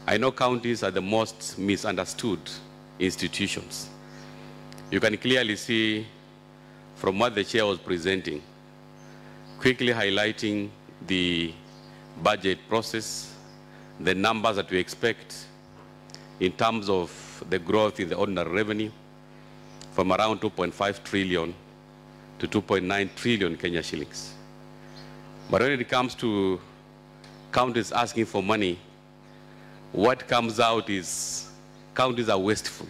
I know counties are the most misunderstood institutions. You can clearly see from what the chair was presenting, quickly highlighting the budget process, the numbers that we expect in terms of the growth in the ordinary revenue from around 2.5 trillion to 2.9 trillion Kenya shillings. But when it comes to counties asking for money, what comes out is counties are wasteful.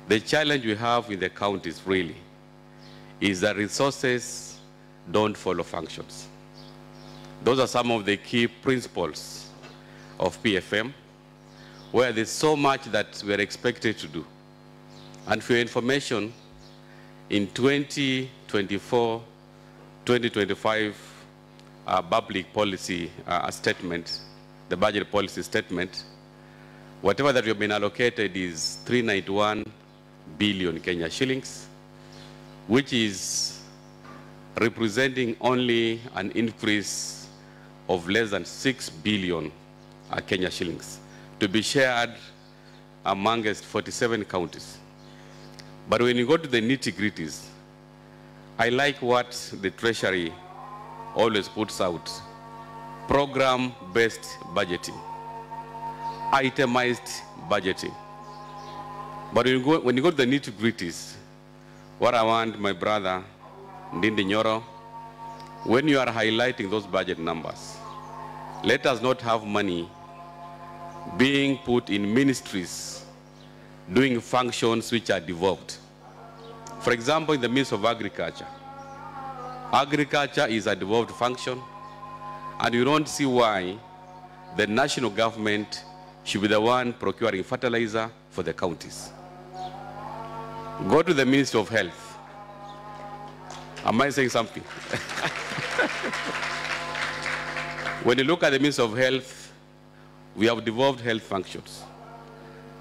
The challenge we have in the counties really is that resources don't follow functions. Those are some of the key principles of PFM, where there's so much that we're expected to do. And for your information, in 2024-2025 public policy statement, the budget policy statement, whatever that we have been allocated is 391 billion Kenya shillings, which is representing only an increase of less than 6 billion Kenya shillings to be shared amongst 47 counties. But when you go to the nitty-gritties, I like what the Treasury always puts out: program-based budgeting, itemized budgeting. But when you go to the nitty-gritties, what I want, my brother Ndindi Nyoro, when you are highlighting those budget numbers, let us not have money being put in ministries doing functions which are devolved. For example, in the Ministry of Agriculture, agriculture is a devolved function, and you don't see why the national government should be the one procuring fertilizer for the counties. Go to the Ministry of Health. Am I saying something? When you look at the Ministry of Health, we have devolved health functions.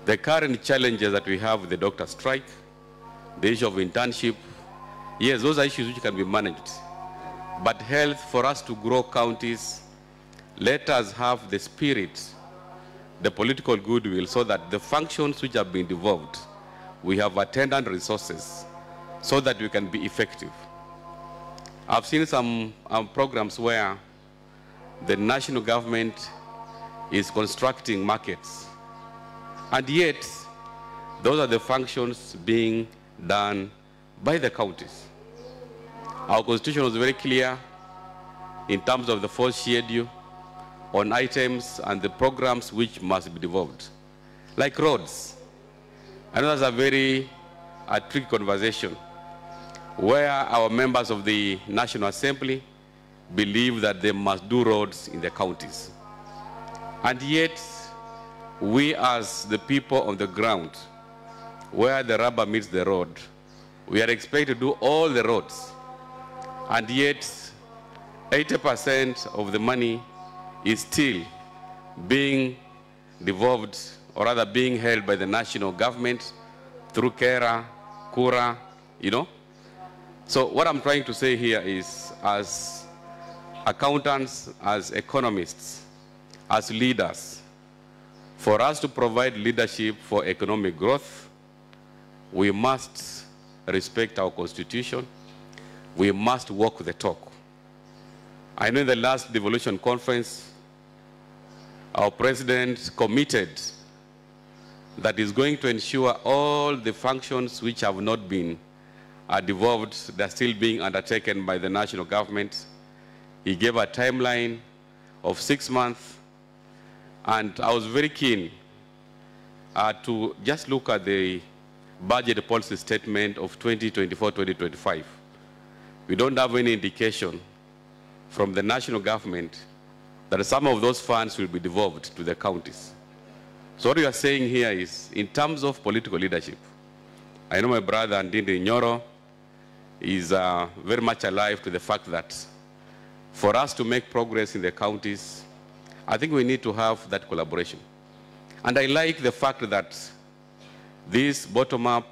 The current challenges that we have with the doctor strike, the issue of internship, yes, those are issues which can be managed. But health, for us to grow counties, let us have the spirit, the political goodwill, so that the functions which have been devolved, we have attendant resources so that we can be effective. I've seen some programs where the national government is constructing markets, and yet those are the functions being done by the counties. Our constitution was very clear in terms of the fourth schedule on items and the programs which must be devolved, like roads. I know that's a very tricky conversation where our members of the National Assembly believe that they must do roads in the counties. And yet, we as the people on the ground, where the rubber meets the road, we are expected to do all the roads. And yet, 80% of the money is still being devolved, or rather being held by the national government through KERA, KURA, you know. So what I'm trying to say here is, as accountants, as economists, as leaders, for us to provide leadership for economic growth, we must respect our constitution. We must walk the talk. I know in the last devolution conference, our president committed that is going to ensure all the functions which have not been devolved, they're still being undertaken by the national government. He gave a timeline of 6 months, and I was very keen to just look at the budget policy statement of 2024-2025. We don't have any indication from the national government that some of those funds will be devolved to the counties. So what we are saying here is, in terms of political leadership, I know my brother Ndindi Nyoro is very much alive to the fact that for us to make progress in the counties, I think we need to have that collaboration. And I like the fact that this bottom-up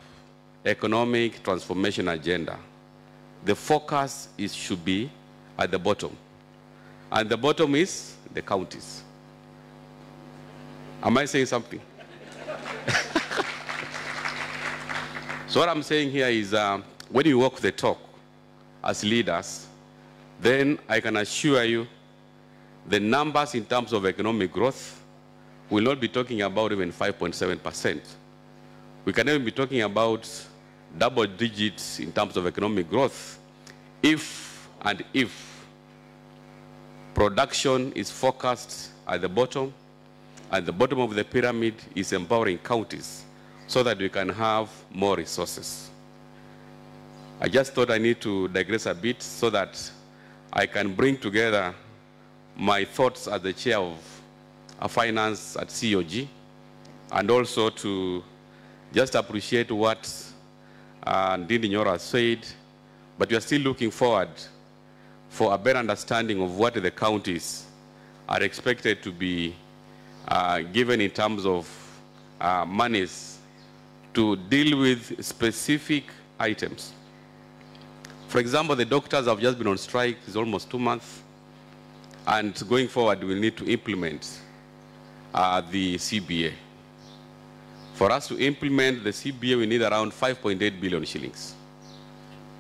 economic transformation agenda, the focus should be at the bottom. And the bottom is the counties. Am I saying something? So what I'm saying here is when you walk the talk as leaders, then I can assure you the numbers in terms of economic growth will not be talking about even 5.7%. We can even be talking about double digits in terms of economic growth if production is focused at the bottom, and the bottom of the pyramid is empowering counties so that we can have more resources. I just thought I need to digress a bit so that I can bring together my thoughts as the chair of finance at COG, and also to just appreciate what Ndindi Nyoro has said, but we are still looking forward for a better understanding of what the counties are expected to be given in terms of monies to deal with specific items. For example, the doctors have just been on strike. It's almost 2 months. And going forward, we'll need to implement the CBA. For us to implement the CBA, we need around 5.8 billion shillings.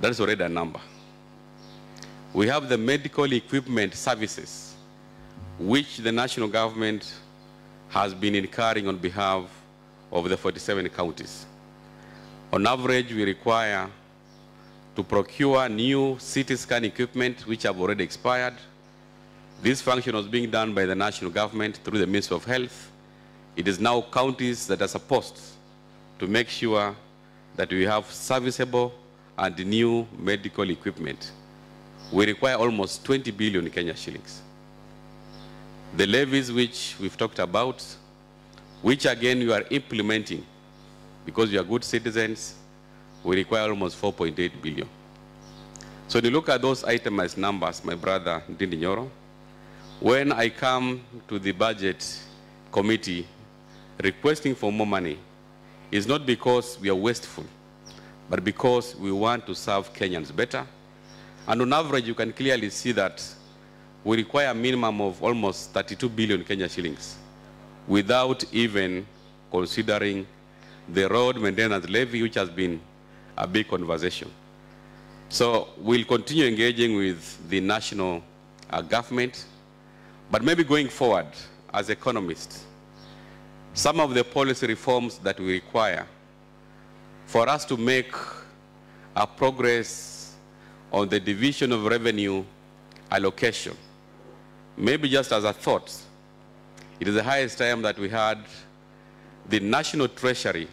That's already a number. We have the medical equipment services, which the national government has been incurring on behalf of the 47 counties. On average, we require to procure new CT scan equipment, which have already expired. This function was being done by the national government through the Ministry of Health. It is now counties that are supposed to make sure that we have serviceable and new medical equipment. We require almost 20 billion Kenya shillings. The levies which we've talked about, which again you are implementing because you are good citizens, we require almost 4.8 billion. So when you look at those itemized numbers, my brother Ndindi Nyoro, when I come to the budget committee requesting for more money, it's not because we are wasteful, but because we want to serve Kenyans better. And on average, you can clearly see that we require a minimum of almost 32 billion Kenya shillings without even considering the road maintenance levy, which has been a big conversation. So we'll continue engaging with the national government, but maybe going forward as economists, some of the policy reforms that we require for us to make a progress on the division of revenue allocation. Maybe just as a thought, it is the highest time that we had the National Treasury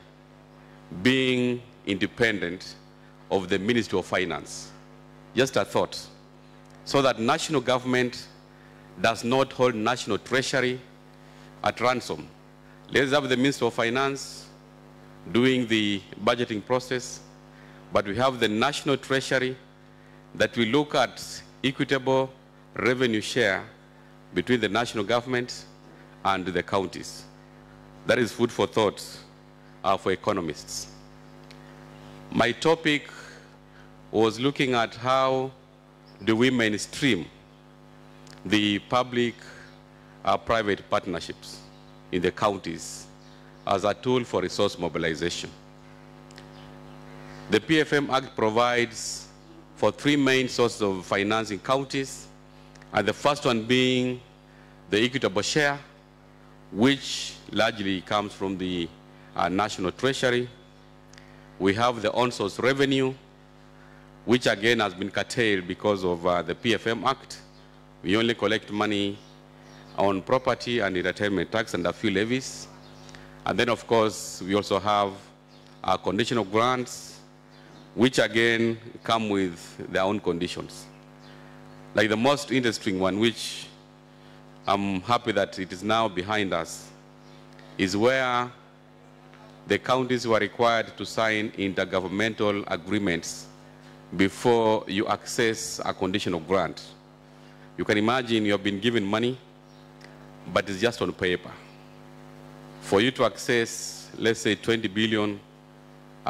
being independent of the Ministry of Finance. Just a thought. So that national government does not hold National Treasury at ransom. Let's have the Ministry of Finance doing the budgeting process, but we have the National Treasury that will look at equitable revenue share between the national government and the counties. That is food for thought for economists. My topic was looking at how do we mainstream the public-private partnerships in the counties as a tool for resource mobilization. The PFM Act provides for 3 main sources of finance in counties, and the first one being the equitable share, which largely comes from the National Treasury. We have the on-source revenue, which again has been curtailed because of the PFM Act. We only collect money on property and entertainment tax and a few levies. And then, of course, we also have conditional grants, which again come with their own conditions. Like the most interesting one, which I'm happy that it is now behind us, is where the counties were required to sign intergovernmental agreements before you access a conditional grant. You can imagine you have been given money, but it's just on paper. For you to access, let's say, 20 billion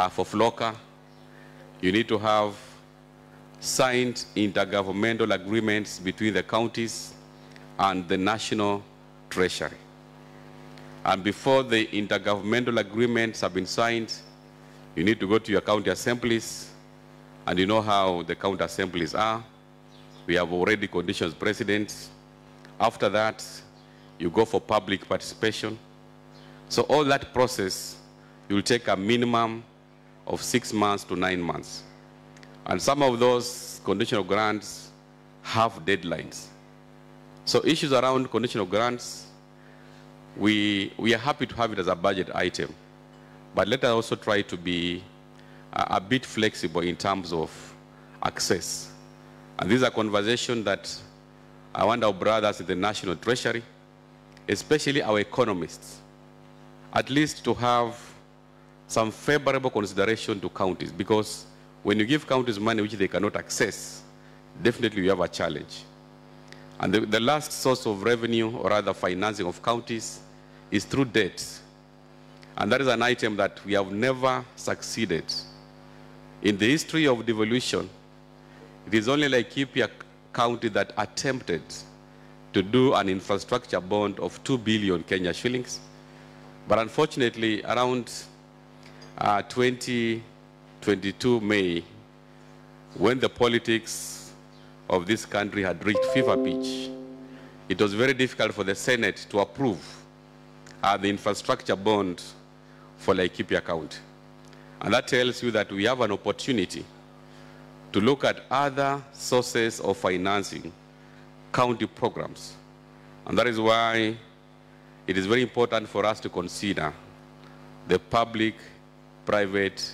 for FLOCA, you need to have signed intergovernmental agreements between the counties and the National Treasury. And before the intergovernmental agreements have been signed, you need to go to your county assemblies, and you know how the county assemblies are. We have already conditions precedent. After that, you go for public participation. So all that process will take a minimum of 6 months to 9 months. And some of those conditional grants have deadlines. So issues around conditional grants, we are happy to have it as a budget item. But let us also try to be a bit flexible in terms of access. And these are conversations that I want our brothers in the National Treasury, especially our economists, at least to have some favorable consideration to counties, because when you give counties money which they cannot access, definitely you have a challenge. And the last source of revenue, or rather financing of counties, is through debt. And that is an item that we have never succeeded. In the history of devolution, it is only Laikipia County that attempted to do an infrastructure bond of 2 billion Kenya shillings. But unfortunately, around 2022 May, when the politics of this country had reached fever pitch, it was very difficult for the Senate to approve the infrastructure bond for Laikipia County. And that tells you that we have an opportunity to look at other sources of financing county programs. And that is why it is very important for us to consider the public-private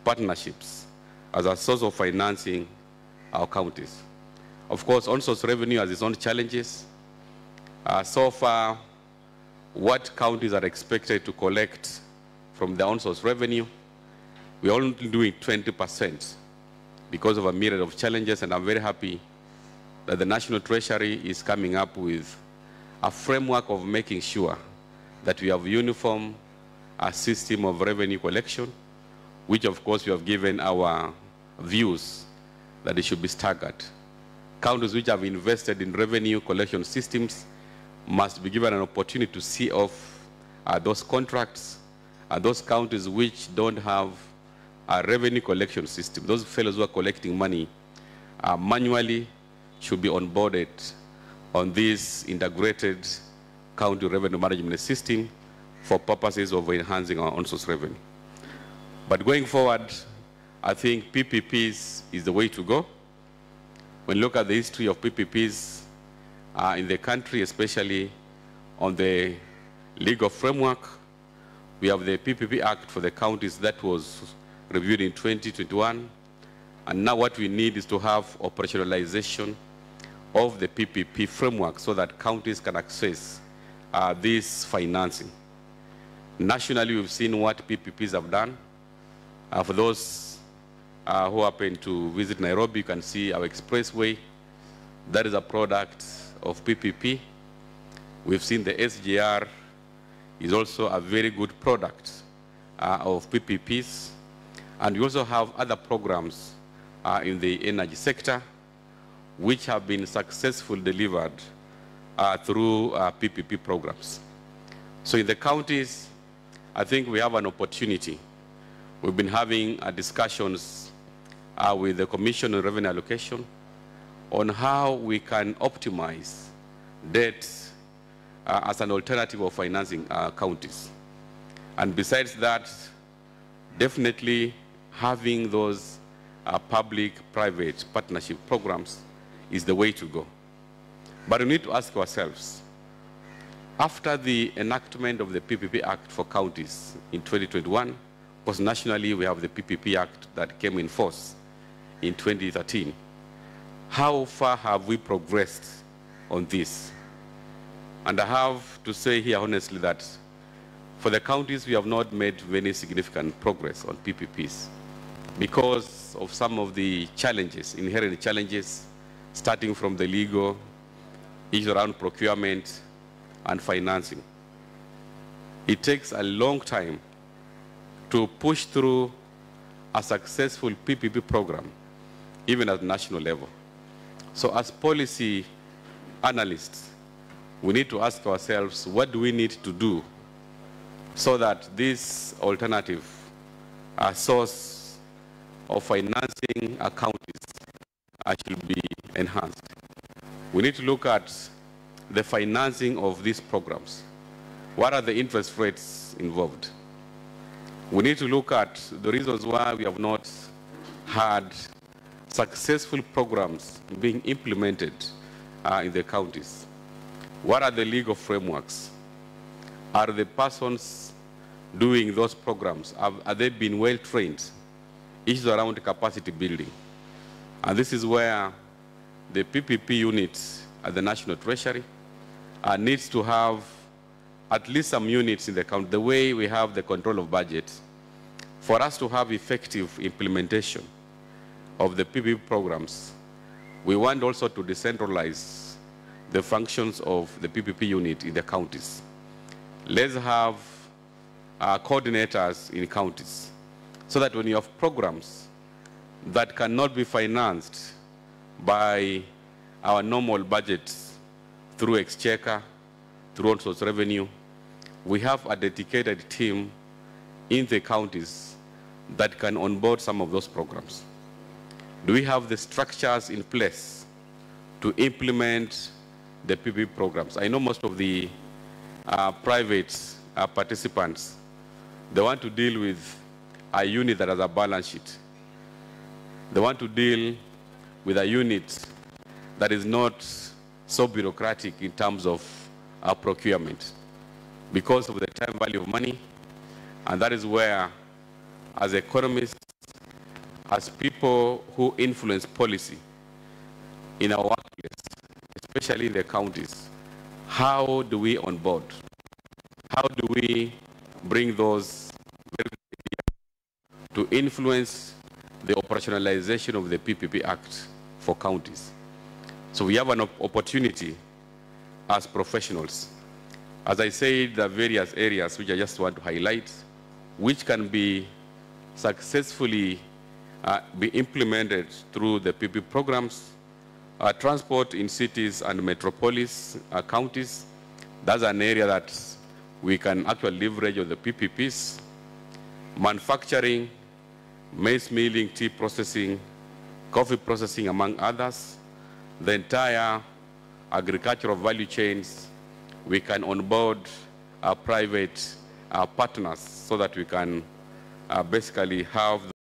partnerships as a source of financing our counties. Of course, on-source revenue has its own challenges. So far, what counties are expected to collect from the on-source revenue, we're only doing 20% because of a myriad of challenges, and I'm very happy that the National Treasury is coming up with a framework of making sure that we have uniform system of revenue collection, which of course we have given our views that it should be staggered. Counties which have invested in revenue collection systems must be given an opportunity to see off those contracts. Those counties which don't have a revenue collection system, those fellows who are collecting money manually, should be onboarded on this integrated county revenue management system for purposes of enhancing our on-source revenue. But going forward, I think PPPs is the way to go. When you look at the history of PPPs in the country, especially on the legal framework, we have the PPP Act for the counties that was reviewed in 2021. And now what we need is to have operationalization of the PPP framework so that counties can access this financing. Nationally, we've seen what PPPs have done. For those who happen to visit Nairobi, you can see our expressway. That is a product of PPP. We've seen the SGR is also a very good product of PPPs. And we also have other programs in the energy sector which have been successfully delivered through PPP programs. So in the counties, I think we have an opportunity. We've been having discussions with the Commission on Revenue Allocation on how we can optimize debt as an alternative of financing counties. And besides that, definitely having those public-private partnership programs is the way to go. But we need to ask ourselves, after the enactment of the PPP Act for counties in 2021, because nationally we have the PPP Act that came in force in 2013, how far have we progressed on this? And I have to say here honestly that for the counties, we have not made any significant progress on PPPs because of some of the challenges, inherent challenges, starting from the legal issues around procurement and financing. It takes a long time to push through a successful PPP program, even at national level. So as policy analysts, we need to ask ourselves, what do we need to do so that this alternative source of financing our counties should be enhanced. We need to look at the financing of these programs. What are the interest rates involved? We need to look at the reasons why we have not had successful programs being implemented in the counties. What are the legal frameworks? Are the persons doing those programs, are they being well trained? Issues around capacity building. And this is where the PPP units at the National Treasury needs to have at least some units in the county, the way we have the control of budget, for us to have effective implementation of the PPP programs. We want also to decentralize the functions of the PPP unit in the counties. Let's have coordinators in counties, so that when you have programs that cannot be financed by our normal budgets through exchequer, through all sorts of revenue, we have a dedicated team in the counties that can onboard some of those programs. Do we have the structures in place to implement the PPP programs? I know most of the private participants, they want to deal with a unit that has a balance sheet. They want to deal with a unit that is not so bureaucratic in terms of procurement because of the time value of money. And that is where, as economists, as people who influence policy in our workplace, especially in the counties, how do we onboard? How do we bring those very good ideas to influence the operationalization of the PPP Act for counties? So we have an opportunity as professionals. As I said, there are various areas which I just want to highlight, which can be successfully be implemented through the PPP programs. Transport in cities and metropolis counties, that's an area that we can actually leverage on the PPPs. Manufacturing, maize milling, tea processing, coffee processing, among others. The entire agricultural value chains, we can onboard our private partners so that we can basically have